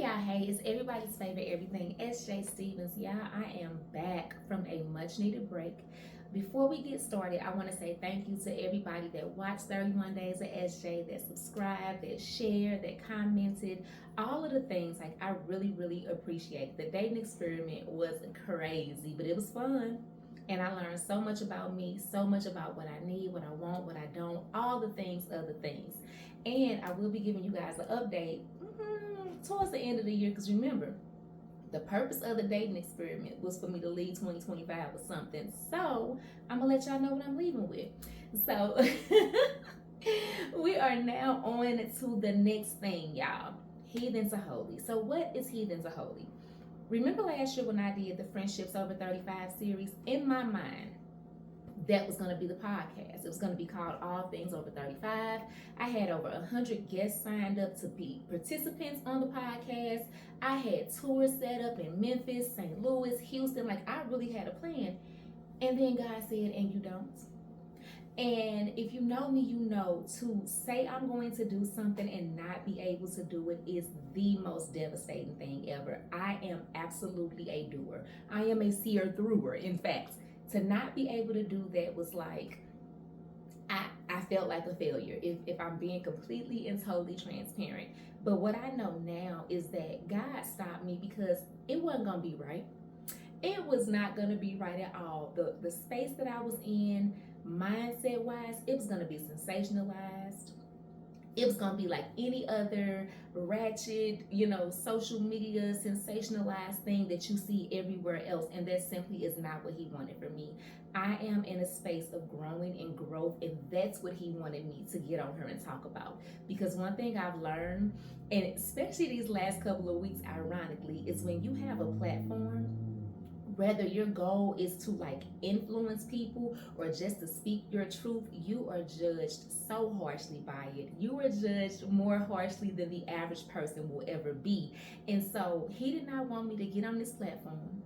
Hey, it's everybody's favorite everything, SJ Stevens. Yeah, I am back from a much needed break. Before we get started, I want to say thank you to everybody that watched 31 Days of SJ, that subscribed, that shared, that commented, all of the things. Like, I really, really appreciate it. The dating experiment was crazy, but it was fun. And I learned so much about me, so much about what I need, what I want, what I don't, all the things, other things. And I will be giving you guys an update towards the end of the year, because remember, the purpose of the dating experiment was for me to leave 2025 with something. So I'm gonna let y'all know what I'm leaving with. So we are now on to the next thing, y'all. Heathen to holy. So what is heathen to holy? Remember last year when I did the Friendships Over 35 series? In my mind, that was going to be the podcast. It was going to be called All Things Over 35. I had over 100 guests signed up to be participants on the podcast. I had tours set up in Memphis, St. Louis, Houston. Like, I really had a plan. And then God said, and you don't. And if you know me, you know to say I'm going to do something and not be able to do it is the most devastating thing ever. I am absolutely a doer. I am a seer througher, in fact. To not be able to do that was like, I felt like a failure, if I'm being completely and totally transparent. But what I know now is that God stopped me because it wasn't going to be right. It was not going to be right at all. The space that I was in, mindset wise, it was going to be sensationalized. It was going to be like any other ratchet, social media sensationalized thing that you see everywhere else. And that simply is not what he wanted for me. I am in a space of growing and growth, and that's what he wanted me to get on here and talk about. Because one thing I've learned, and especially these last couple of weeks, ironically, is when you have a platform, whether your goal is to like influence people or just to speak your truth, you are judged so harshly by it. You are judged more harshly than the average person will ever be. And so he did not want me to get on this platform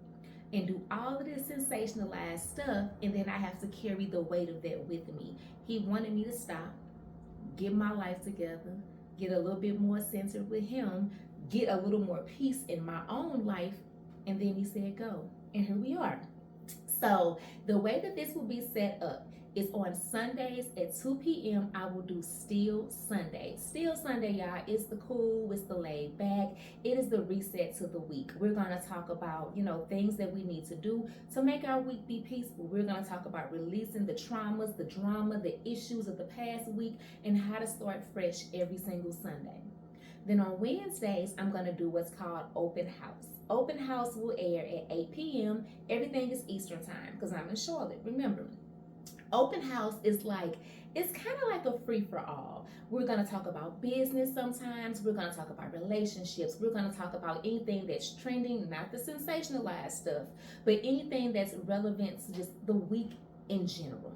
and do all of this sensationalized stuff, and then I have to carry the weight of that with me. He wanted me to stop, get my life together, get a little bit more centered with him, get a little more peace in my own life, and then he said go. And here we are. So the way that this will be set up is on Sundays at 2 p.m. I will do Still Sunday. Still Sunday, y'all, it's the cool, it's the laid back, it is the reset to the week. We're going to talk about, things that we need to do to make our week be peaceful. We're going to talk about releasing the traumas, the drama, the issues of the past week, and how to start fresh every single Sunday. Then on Wednesdays, I'm going to do what's called Open House. Open House will air at 8 p.m. Everything is Eastern time because I'm in Charlotte. Remember, Open House is like, it's kind of like a free-for-all. We're going to talk about business sometimes. We're going to talk about relationships. We're going to talk about anything that's trending, not the sensationalized stuff, but anything that's relevant to just the week in general.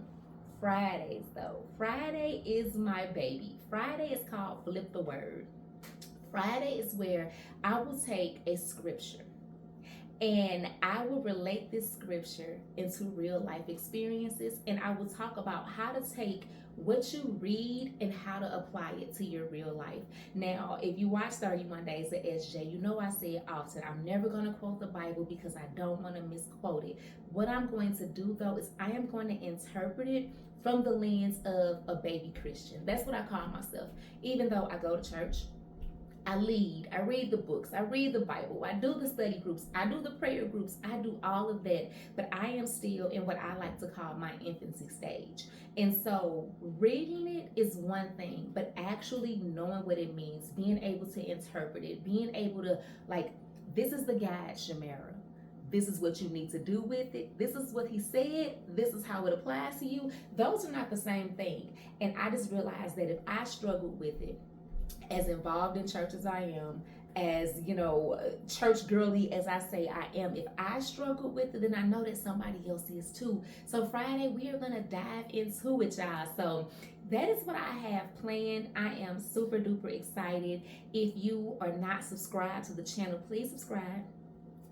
Fridays, though. Friday is my baby. Friday is called Flip the Word. Friday is where I will take a scripture and I will relate this scripture into real life experiences, and I will talk about how to take what you read and how to apply it to your real life. Now, if you watch 31 Days of SJ, you know I say it often, I'm never going to quote the Bible because I don't want to misquote it. What I'm going to do though is I am going to interpret it from the lens of a baby Christian. That's what I call myself. Even though I go to church, I lead, I read the books, I read the Bible, I do the study groups, I do the prayer groups, I do all of that, but I am still in what I like to call my infancy stage. And so reading it is one thing, but actually knowing what it means, being able to interpret it, being able to this is the guide, Shamara. This is what you need to do with it. This is what he said. This is how it applies to you. Those are not the same thing. And I just realized that if I struggled with it, as involved in church as I am, as church girly as I say I am, if I struggle with it, then I know that somebody else is too. So Friday we are gonna dive into it, y'all. So that is what I have planned. I am super duper excited. If you are not subscribed to the channel, please subscribe.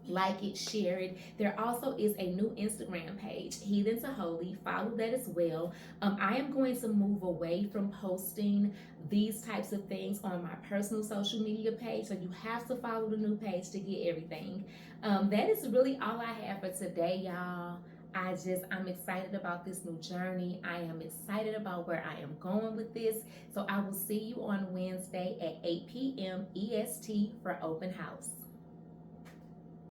like it, share it. There also is a new Instagram page, Heathen to Holy. Follow that as well. I am going to move away from posting these types of things on my personal social media page, so you have to follow the new page to get everything. That is really all I have for today, y'all. I'm excited about this new journey. I am excited about where I am going with this. So I will see you on Wednesday at 8 p.m. EST for open house.